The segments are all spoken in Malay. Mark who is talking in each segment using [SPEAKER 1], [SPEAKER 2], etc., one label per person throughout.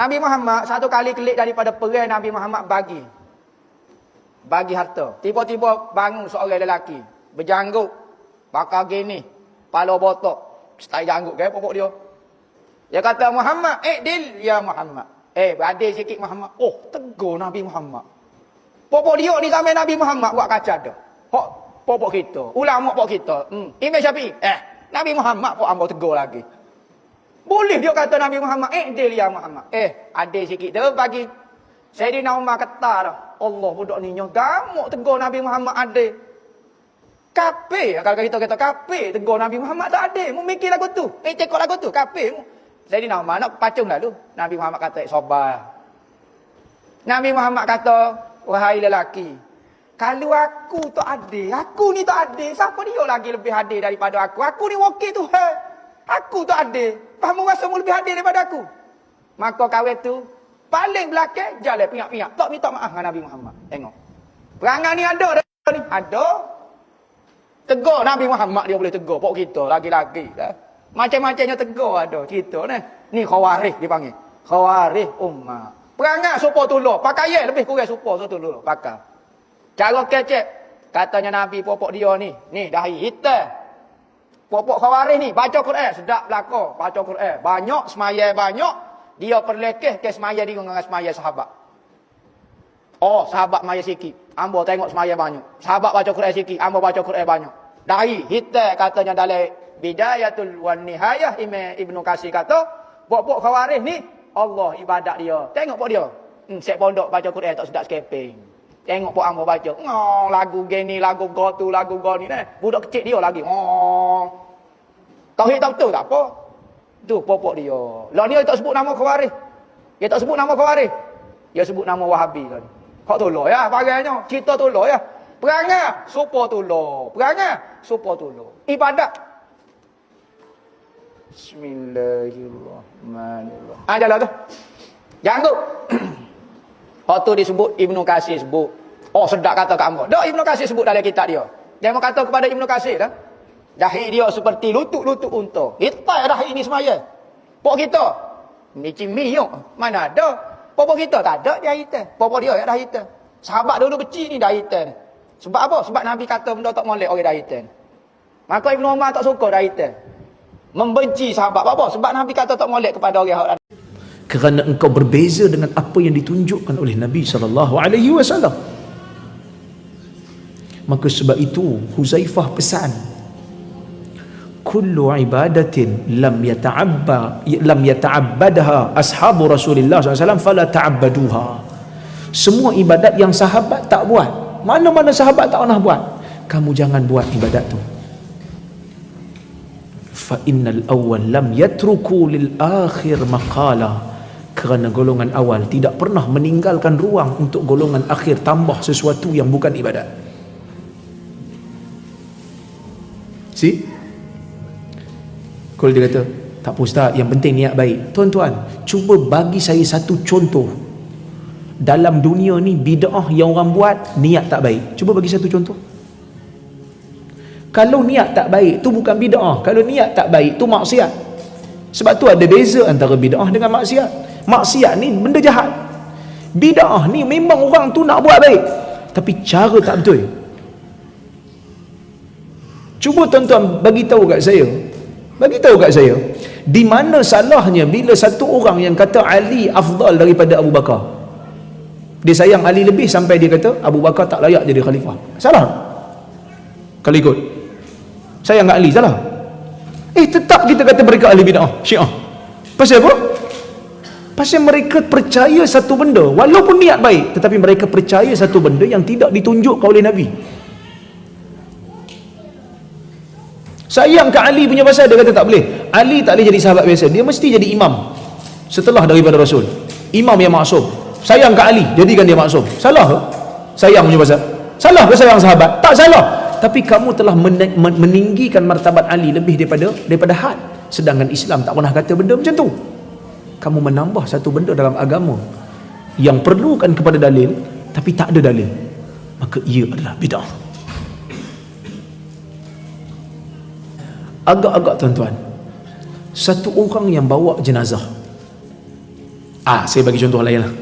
[SPEAKER 1] Nabi Muhammad satu kali kelik daripada perang, Nabi Muhammad bagi harta. Tiba-tiba bangun seorang lelaki, berjanggut, bakal gini, kepala botok, style janggut ke pokok dia. Dia kata, Muhammad, dil ya Muhammad. Beradil sikit Muhammad. Oh, tegur Nabi Muhammad. Pokok dia ni sampai Nabi Muhammad buat kaca dah. Hok pokok kita, ulama pokok kita. Imam Syafi'i. Nabi Muhammad pun ambo tegur lagi. Boleh dia kata Nabi Muhammad, dil ya Muhammad. Adil sikit dia bagi. Sayyidina Umar kata dah, Allah budak ni gamuk tegur Nabi Muhammad adil. Kafir, kalau kita kata kafir tegur Nabi Muhammad tak adil. Mu mikir lagu tu. Cekok lagu tu, kafir. Sayyidina Umar nak pacung lalu. Nabi Muhammad kata, sabar. Nabi Muhammad kata, wahai lelaki, kalau aku tak adil, aku ni tak adil, siapa dia lagi lebih adil daripada aku? Aku ni wakil Tuhan. Aku tak adil. Kamu rasa mu lebih adil daripada aku? Maka kawin tu paling belakang jalan piak-piak. Tak minta maaf dengan Nabi Muhammad. Tengok. Perangai ni ada dah ni. Ada. Tegur Nabi Muhammad dia boleh tegur. Pok kita lagi-lagi dah. Macam-macamnya tegur ada cerita ni. Ni khawarij dipanggil. Khawarij ummah. Perangai supaya tolong. Pakaian lebih kurang supaya tolong. Pakai. Cara kecek. Katanya Nabi popok dia ni. Ni dahi hitam. Popok khawarij ni baca Quran sedap belaka. Baca Quran banyak, semaya banyak. Dia perlekeh ke semaya dia dengan semaya sahabat. Oh, sahabat maya sikit. Ambo tengok semaya banyak. Sahabat baca Quran sikit, ambo baca Quran banyak. Dahi hitam katanya dalam Bidayatul wan Nihayah Imam Ibnu Katsir kata, pok-pok khawarij ni Allah ibadat dia. Tengok pok dia. Sek pondok baca Quran tak sedap skeping. Tengok pok ambo baca. Lagu gini, lagu gotu, lagu goni ni. Budak kecil dia lagi. Tauhid tak betul tak apa. Tu popok dia. Lah ni dia tak sebut nama khawarij. Dia tak sebut nama khawarij. Dia sebut nama Wahabi tadi. Kau tolong ya bagainya. Cerita tolong ya. Perangai supaya tolong. Perangai supaya tolong. Ibadat. Bismillahirrahmanirrahim. Jalan tu. Janggut. Hak tu disebut Ibnu Katsir sebut. Oh sedap kata kat hangpa. Dak Ibnu Katsir sebut dalam kitab dia. Dia mau kata kepada Ibnu Katsir dah. Dahi dia seperti lutut-lutut unta. Hitam dahi ni semaya. Pok kita. Ni cimiyuk. Mana ada. Pok kita tak ada dia hitam. Pok dia yang dah hitam. Sahabat dulu kecil ni dah hitam. Sebab apa? Sebab Nabi kata benda tak molek orang dah hitam. Maka Ibnu Umar tak suka dah hitam. Membenci sahabat. Apa? Sebab Nabi kata tak molek kepada orang.
[SPEAKER 2] Kerana engkau berbeza dengan apa yang ditunjukkan oleh Nabi SAW. Maka sebab itu Huzaifah pesan, kullu ibadatin lam yata'abbadha ashabu Rasulullah SAW fala ta'abbaduha. Semua ibadat yang sahabat tak buat, mana-mana sahabat tak pernah buat, kamu jangan buat ibadat tu. Fa innal awwal lam yatruku lil akhir maqala. Kerana golongan awal tidak pernah meninggalkan ruang untuk golongan akhir tambah sesuatu yang bukan ibadat. See? Kalau dia kata, tak apa ustaz, yang penting niat baik. Tuan-tuan, cuba bagi saya satu contoh. Dalam dunia ni bid'ah yang orang buat, niat tak baik. Cuba bagi satu contoh. Kalau niat tak baik, tu bukan bid'ah. Kalau niat tak baik, tu maksiat. Sebab tu ada beza antara bid'ah dengan maksiat. Maksiat ni benda jahat. Bid'ah ni memang orang tu nak buat baik, tapi cara tak betul. Cuba tuan-tuan bagi tahu kat saya, di mana salahnya bila satu orang yang kata Ali afdal daripada Abu Bakar, dia sayang Ali lebih sampai dia kata Abu Bakar tak layak jadi khalifah. Salah? Kalau ikut sayang kat Ali, salah? Tetap kita kata mereka ahli bid'ah, Syiah. Pasal apa? Pasal mereka percaya satu benda, walaupun niat baik, tetapi mereka percaya satu benda yang tidak ditunjukkan oleh Nabi. Sayang kat Ali punya pasal, dia kata tak boleh. Ali tak boleh jadi sahabat biasa, dia mesti jadi imam setelah daripada Rasul, imam yang maksum. Sayang kat Ali, jadikan dia maksum. Salah ke? Sayang punya pasal. Salah ke sayang sahabat? Tak salah. Tapi kamu telah meninggikan martabat Ali lebih daripada had. Sedangkan Islam tak pernah kata benda macam tu. Kamu menambah satu benda dalam agama yang perlukan kepada dalil, tapi tak ada dalil, maka ia adalah bid'ah. Agak-agak tuan-tuan, satu orang yang bawa jenazah, Saya bagi contoh lain lah.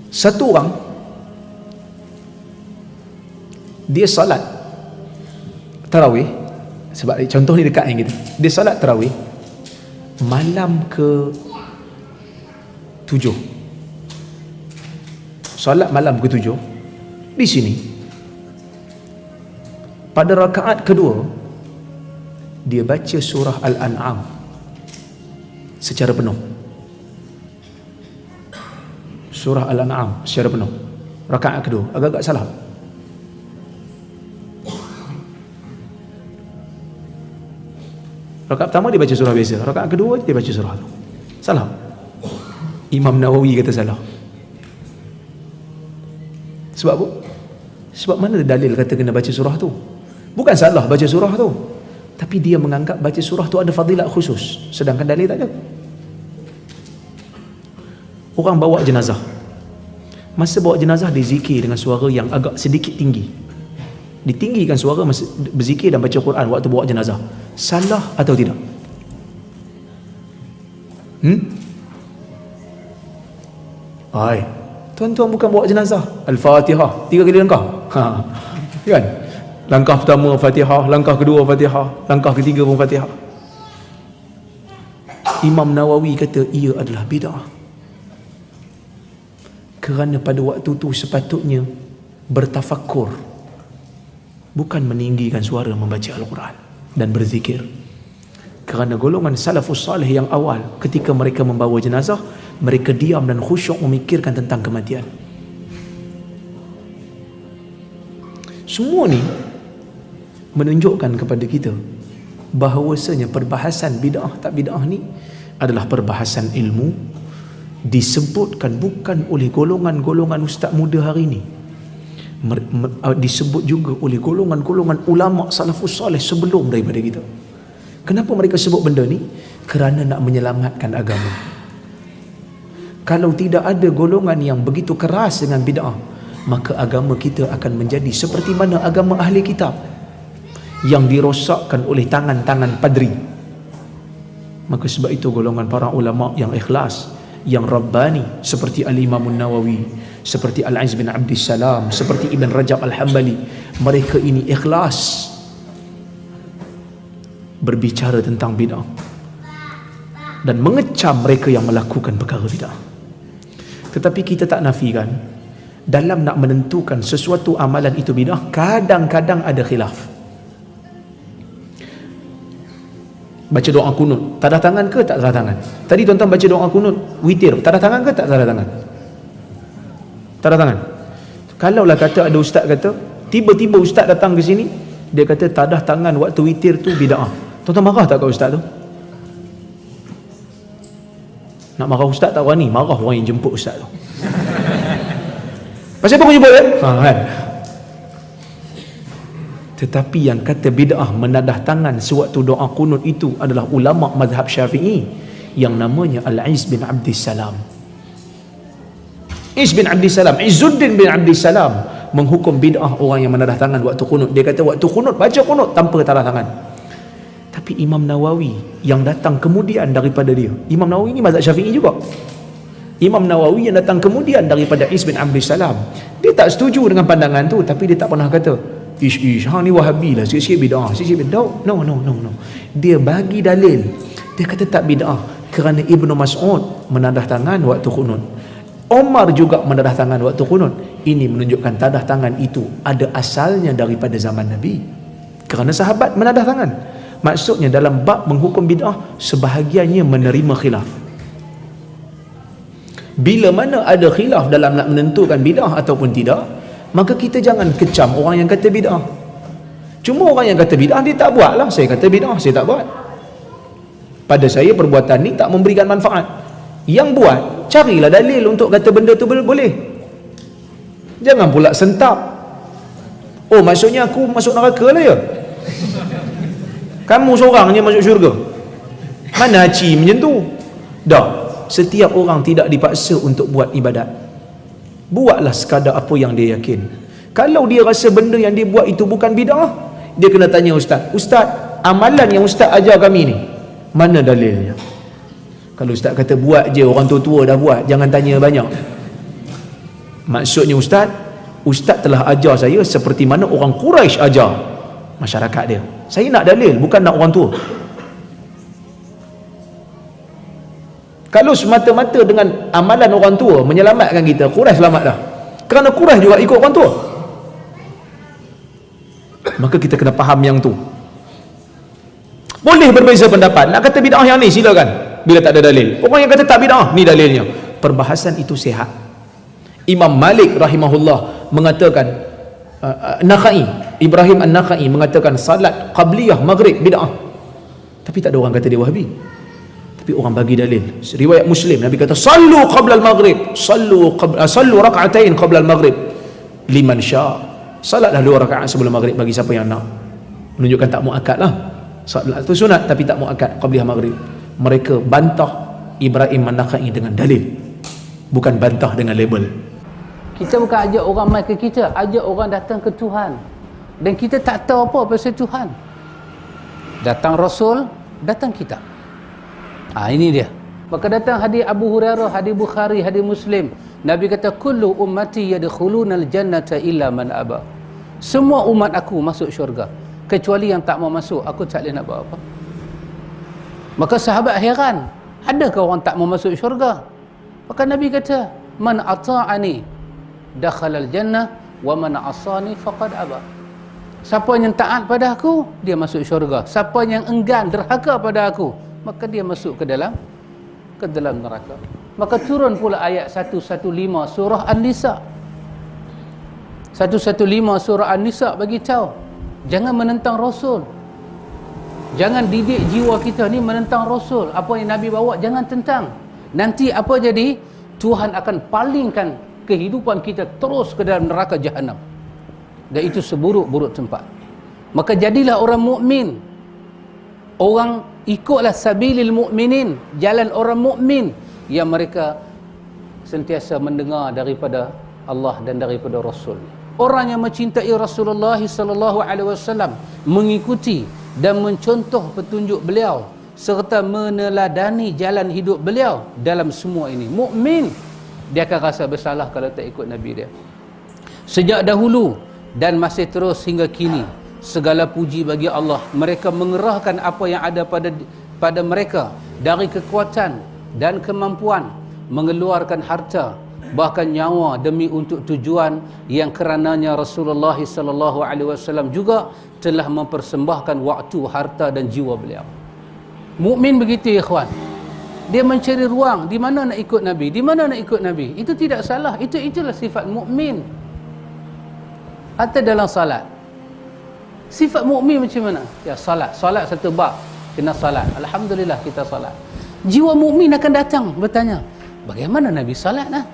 [SPEAKER 2] Satu orang, dia salat tarawih, sebab contoh ni dekat yang kita, dia salat tarawih malam ke 7, salat malam ke 7. Di sini pada rakaat kedua dia baca surah Al-An'am secara penuh. Surah Al-An'am secara penuh. Rakaat kedua, agak-agak salah. Rakaat pertama dia baca surah biasa, rakaat kedua dia baca surah tu. Salah. Imam Nawawi kata salah. Sebab apa? Sebab mana dalil kata kena baca surah tu? Bukan salah baca surah tu, tapi dia menganggap baca surah tu ada fadilat khusus, sedangkan dalil tak ada. Orang bawa jenazah, masa bawa jenazah dia zikir dengan suara yang agak sedikit tinggi, ditinggikan suara masa berzikir dan baca Quran waktu bawa jenazah. Salah atau tidak? Hai, tuan-tuan bukan bawa jenazah, Al-Fatihah 3 kali langkah. Kan? Langkah pertama Fatihah, langkah kedua Fatihah, langkah ketiga pun Fatihah. Imam Nawawi kata ia adalah bid'ah. Kerana pada waktu tu sepatutnya bertafakur, bukan meninggikan suara membaca Al-Quran dan berzikir. Kerana golongan salafus salih yang awal, ketika mereka membawa jenazah, mereka diam dan khusyuk memikirkan tentang kematian. Semua ni menunjukkan kepada kita bahawasanya perbahasan bid'ah tak bid'ah ni adalah perbahasan ilmu, disebutkan bukan oleh golongan-golongan ustaz muda hari ni, disebut juga oleh golongan-golongan ulama salafus salih sebelum daripada kita. Kenapa mereka sebut benda ni? Kerana nak menyelamatkan agama. Kalau tidak ada golongan yang begitu keras dengan bid'ah, maka agama kita akan menjadi seperti mana agama ahli kitab yang dirosakkan oleh tangan-tangan padri. Maka sebab itu golongan para ulama yang ikhlas, yang rabbani, seperti Al-Imam Nawawi, seperti Al-Aziz bin Abdis Salam, seperti Ibn Rajab Al-Hambali, mereka ini ikhlas berbicara tentang bid'ah dan mengecam mereka yang melakukan perkara bid'ah. Tetapi kita tak nafikan, dalam nak menentukan sesuatu amalan itu bid'ah, kadang-kadang ada khilaf. Baca doa kunut, tanda tangan ke tak tanda tangan? Tadi tuan-tuan baca doa kunut witir, tanda tangan ke tak tanda tangan? Tanda tangan. Kalaulah kata ada ustaz kata, tiba-tiba ustaz datang ke sini, dia kata tanda tangan waktu witir tu bid'ah. Tuan-tuan marah tak kat ustaz tu? Nak marah ustaz tak berani, marah orang yang jemput ustaz tu. Pasal apa kau jemput kan? Tetapi yang kata bid'ah menadah tangan sewaktu doa kunut itu adalah ulama mazhab Syafi'i yang namanya Al-Aziz bin Abdis Salam. Izzuddin bin Abdis Salam menghukum bid'ah orang yang menadah tangan waktu kunut. Dia kata waktu kunut baca kunut tanpa tanda tangan. Tapi Imam Nawawi yang datang kemudian daripada dia, Imam Nawawi ni mazhab Syafi'i juga. Imam Nawawi yang datang kemudian daripada Iz bin Abdis Salam, dia tak setuju dengan pandangan tu, tapi dia tak pernah kata hang ni wahabi lah, sikit-sikit bid'ah, sikit-sikit bid'ah. No. Dia bagi dalil. Dia kata tak bid'ah kerana Ibnu Mas'ud menadah tangan waktu kunut, Omar juga menadah tangan waktu kunut. Ini menunjukkan tadah tangan itu ada asalnya daripada zaman Nabi, kerana sahabat menadah tangan. Maksudnya dalam bab menghukum bid'ah, sebahagiannya menerima khilaf. Bila mana ada khilaf dalam nak menentukan bid'ah ataupun tidak, maka kita jangan kecam orang yang kata bid'ah. Cuma orang yang kata bid'ah, dia tak buat lah. Saya kata bid'ah, saya tak buat. Pada saya perbuatan ni tak memberikan manfaat. Yang buat, carilah dalil untuk kata benda tu boleh. Jangan pula sentap. Oh, maksudnya aku masuk neraka lah ya? Kamu seorang je masuk syurga? Mana haji macam tu? Dah, setiap orang tidak dipaksa untuk buat ibadat. Buatlah sekadar apa yang dia yakin. Kalau dia rasa benda yang dia buat itu bukan bid'ah, dia kena tanya ustaz, amalan yang ustaz ajar kami ni, mana dalilnya? Kalau ustaz kata buat je, orang tua-tua dah buat, jangan tanya banyak. Maksudnya ustaz telah ajar saya seperti mana orang Quraisy ajar masyarakat dia. Saya nak dalil, bukan nak orang tua. Kalau semata-mata dengan amalan orang tua menyelamatkan kita, Quraisy selamat dah. Kerana Quraisy juga ikut orang tua. Maka kita kena faham yang tu. Boleh berbeza pendapat. Nak kata bid'ah yang ni silakan, bila tak ada dalil. Orang yang kata tak bid'ah, ni dalilnya. Perbahasan itu sihat. Imam Malik rahimahullah mengatakan, Ibrahim An-Nakhai mengatakan salat qabliyah maghrib bid'ah. Tapi tak ada orang kata dia Wahabi. Tapi orang bagi dalil. Riwayat Muslim, Nabi kata sallu qabla al-maghrib, sallu rak'atain qabla al-maghrib liman sya'. Salatlah 2 rakaat sebelum maghrib bagi siapa yang nak. Menunjukkan tak muakkad lah. Salat itu sunat tapi tak muakkad qabliyah maghrib. Mereka bantah Ibrahim An-Nakhai dengan dalil, bukan bantah dengan label.
[SPEAKER 3] Kita bukan ajak orang mai ke kita, ajak orang datang ke Tuhan. Dan kita tak tahu apa pasal Tuhan. Datang Rasul, datang kitab. Ini dia. Maka datang hadis Abu Hurairah, hadis Bukhari, hadis Muslim. Nabi kata kullu ummati yadkhuluna al-jannata illa man aba. Semua umat aku masuk syurga, kecuali yang tak mau masuk, aku tak boleh nak buat apa. Maka sahabat heran, adakah orang tak mau masuk syurga? Maka Nabi kata, man ata'ani dakhala al-jannah wa man asani faqad aba. Siapa yang taat pada aku, dia masuk syurga. Siapa yang enggan derhaka pada aku, maka dia masuk ke dalam neraka. Maka turun pula ayat 115 surah An-Nisa. 115 surah An-Nisa bagi tahu, jangan menentang Rasul. Jangan didik jiwa kita ni menentang Rasul. Apa yang Nabi bawa jangan tentang. Nanti apa jadi? Tuhan akan palingkan kehidupan kita terus ke dalam neraka Jahannam. Dan itu seburuk-buruk tempat. Maka jadilah orang mukmin. Orang ikutlah sabilil mukminin, jalan orang mukmin yang mereka sentiasa mendengar daripada Allah dan daripada Rasul. Orang yang mencintai Rasulullah sallallahu alaihi wasallam, mengikuti dan mencontoh petunjuk beliau serta meneladani jalan hidup beliau dalam semua ini. Mukmin, dia akan rasa bersalah kalau tak ikut Nabi dia. Sejak dahulu dan masih terus hingga kini, segala puji bagi Allah. Mereka mengerahkan apa yang ada pada mereka dari kekuatan dan kemampuan, mengeluarkan harta bahkan nyawa demi untuk tujuan yang kerananya Rasulullah sallallahu alaihi wasallam juga telah mempersembahkan waktu, harta dan jiwa beliau. Mukmin begitu ya ikhwan. Dia mencari ruang di mana nak ikut Nabi, di mana nak ikut Nabi. Itu tidak salah, itulah sifat mukmin. Atau dalam salat, sifat mukmin macam mana? Ya salat satu bab, kena salat. Alhamdulillah kita salat. Jiwa mukmin akan datang bertanya, bagaimana Nabi salat nah?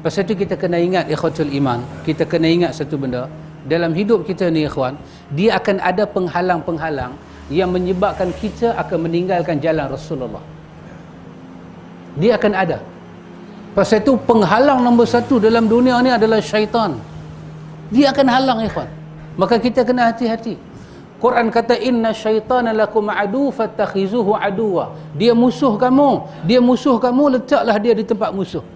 [SPEAKER 3] Pasal itu kita kena ingat ikhwatul iman, kita kena ingat satu benda dalam hidup kita ni ikhwan, dia akan ada penghalang-penghalang yang menyebabkan kita akan meninggalkan jalan Rasulullah. Dia akan ada. Pasal itu penghalang nombor satu dalam dunia ni adalah syaitan. Dia akan halang ikhwan. Maka kita kena hati-hati. Quran kata inna syaitana lakum adu fattakhizuhu aduwa. Dia musuh kamu, letaklah dia di tempat musuh.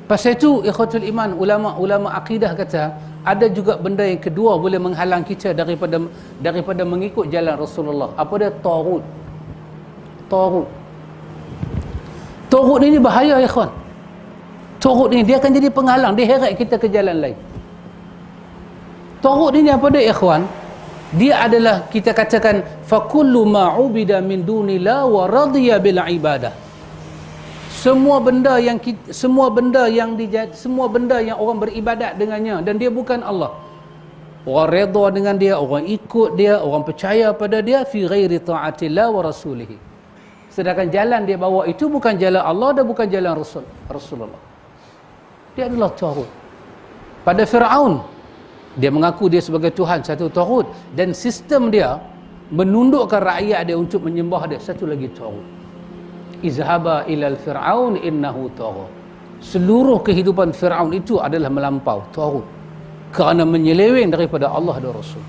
[SPEAKER 3] Pasal itu ikhwatul iman, ulama akidah kata ada juga benda yang kedua boleh menghalang kita daripada mengikut jalan Rasulullah. Apa dia? Taghut. Taghut ini bahaya ikhwan. Taghut ini dia akan jadi penghalang, dia heret kita ke jalan lain. Taghut ini apa dia ikhwan? Dia adalah, kita katakan fakullu ma ubida min dunillah wa radiya bil ibadah. Semua benda yang orang beribadat dengannya dan dia bukan Allah, orang redha dengan dia, orang ikut dia, orang percaya pada dia, fi ghairi ta'atillah wa rasulihi. Sedangkan jalan dia bawa itu bukan jalan Allah dan bukan jalan Rasulullah. Dia adalah taghut. Pada Fir'aun, dia mengaku dia sebagai Tuhan, satu taghut, dan sistem dia menundukkan rakyat dia untuk menyembah dia, satu lagi taghut. Izhaba ilal Fir'aun innahu taghut. Seluruh kehidupan Fir'aun itu adalah melampau, taghut, kerana menyeleweng daripada Allah dan Rasul.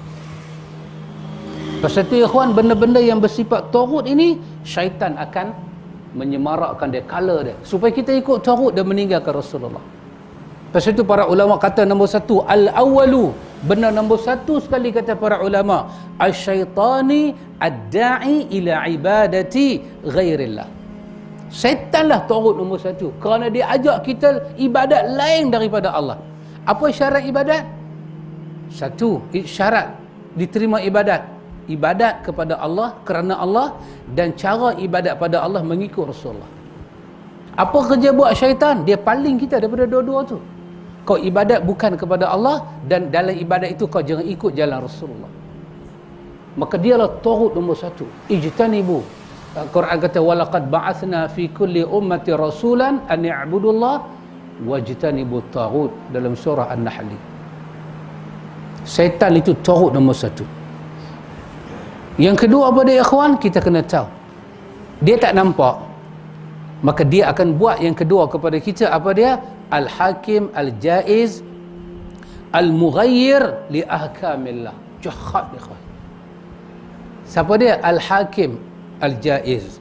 [SPEAKER 3] Pasal tu ikhwan, benda-benda yang bersifat taghut ini, syaitan akan menyemarakkan dia, color dia, supaya kita ikut taghut dan meninggalkan Rasulullah. Pasal itu para ulama kata nombor satu, al-awwalu, benar nombor satu sekali kata para ulama, asyaitani ad-da'i ila ibadati ghairillah. Syaitanlah taghut nombor satu, kerana dia ajak kita ibadat lain daripada Allah. Apa syarat ibadat? Satu, syarat diterima ibadat, ibadat kepada Allah kerana Allah, dan cara ibadat pada Allah mengikut Rasulullah. Apa kerja buat syaitan? Dia paling kita daripada dua-dua tu. Kau ibadat bukan kepada Allah, dan dalam ibadat itu kau jangan ikut jalan Rasulullah. Maka dialah taghut nombor satu. Ijtanibu. Al-Quran kata walaqad ba'athna fi kulli ummati rasulan an i'budullah wajtanibu taghut, dalam surah An-Nahl. Syaitan itu taghut nombor satu. Yang kedua apa dia ikhwan? Kita kena tahu. Dia tak nampak, maka dia akan buat yang kedua kepada kita. Apa dia? Al-Hakim Al-Jaiz Al-Mughayyir li ahkamillah. Jahat ikhwan. Siapa dia? Al-Hakim Al-Jaiz,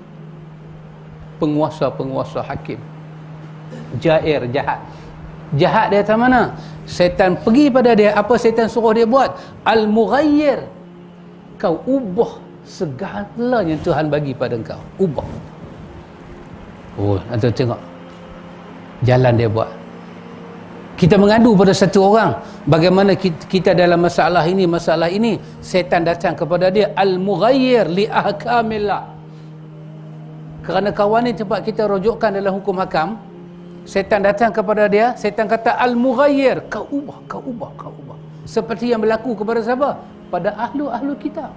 [SPEAKER 3] penguasa-penguasa hakim. Jair, jahat. Jahat dia atas mana? Syaitan pergi pada dia. Apa syaitan suruh dia buat? Al-Mughayyir. Kau ubah segala yang Tuhan bagi pada kau. Ubah. Oh, antum tengok jalan dia buat. Kita mengadu pada satu orang, bagaimana kita dalam masalah ini, syaitan datang kepada dia, al-mughayyir li ahkamillah. Kerana kawan ni tempat kita rujukkan dalam hukum hakam, syaitan datang kepada dia, syaitan kata al-mughayyir, kau ubah, kau ubah, kau ubah. Seperti yang berlaku kepada siapa? Pada ahlu kitab.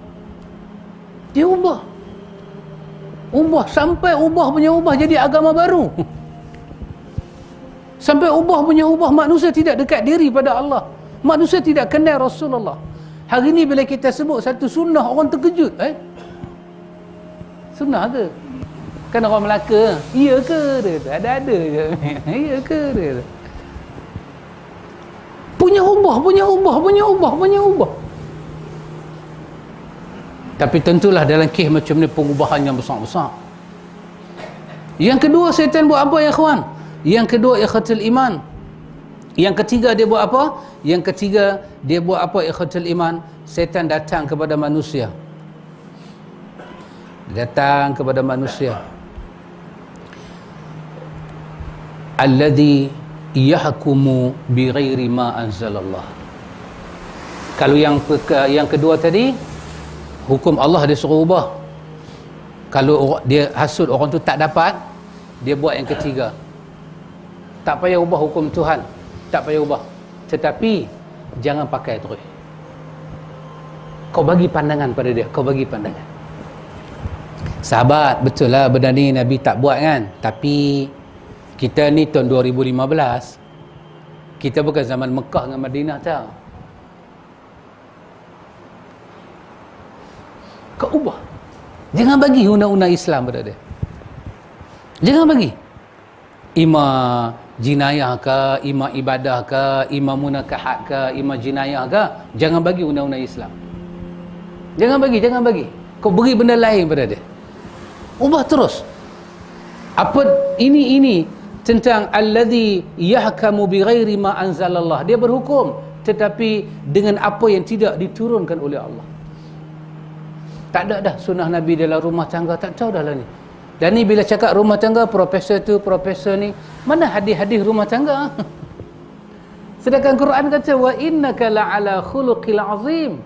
[SPEAKER 3] Dia ubah. Ubah sampai ubah punya ubah jadi agama baru. Sampai ubah punya ubah, manusia tidak dekat diri pada Allah. Manusia tidak kenal Rasulullah. Hari ni bila kita sebut satu sunnah, orang terkejut. Sunnah ke? Kan orang Melaka, iya ke? Dia ada-ada je. Iya ke? Dia punya ubah. Tapi tentulah dalam kes macam ni pengubahan yang besar-besar. Yang kedua, syaitan buat apa ya kawan? Yang kedua, ikhwatul iman. Yang ketiga dia buat apa? Yang ketiga dia buat apa ikhwatul iman? Syaitan datang kepada manusia. Datang kepada manusia. Alladhi yahkumu bighairi ma anzalallah. Kalau yang kedua tadi, hukum Allah dia suruh ubah. Kalau dia hasut orang tu tak dapat, dia buat yang ketiga. Tak payah ubah hukum Tuhan, tak payah ubah, tetapi jangan pakai terus. Kau bagi pandangan pada dia, kau bagi pandangan. Sahabat, betul lah benda ni Nabi tak buat kan, tapi kita ni tahun 2015, kita bukan zaman Mekah dengan Madinah tau. Kau ubah. Jangan bagi undang-undang Islam pada dia. Jangan bagi. Ima jinayah ke, ima ibadah ke, ima munakahat ke, ima jinayah ke, jangan bagi undang-undang Islam. Jangan bagi. Kau beri benda lain pada dia. Ubah terus. Apa ini tentang alladhi yahkamu bighairi ma anzalallah. Dia berhukum tetapi dengan apa yang tidak diturunkan oleh Allah. Tak ada dah sunnah Nabi dalam rumah tangga, tak tahu dah lah ni. Dan ni bila cakap rumah tangga, profesor tu, profesor ni, mana hadis-hadis rumah tangga? Sedangkan Quran kata wa innaka la'ala khuluqil azim.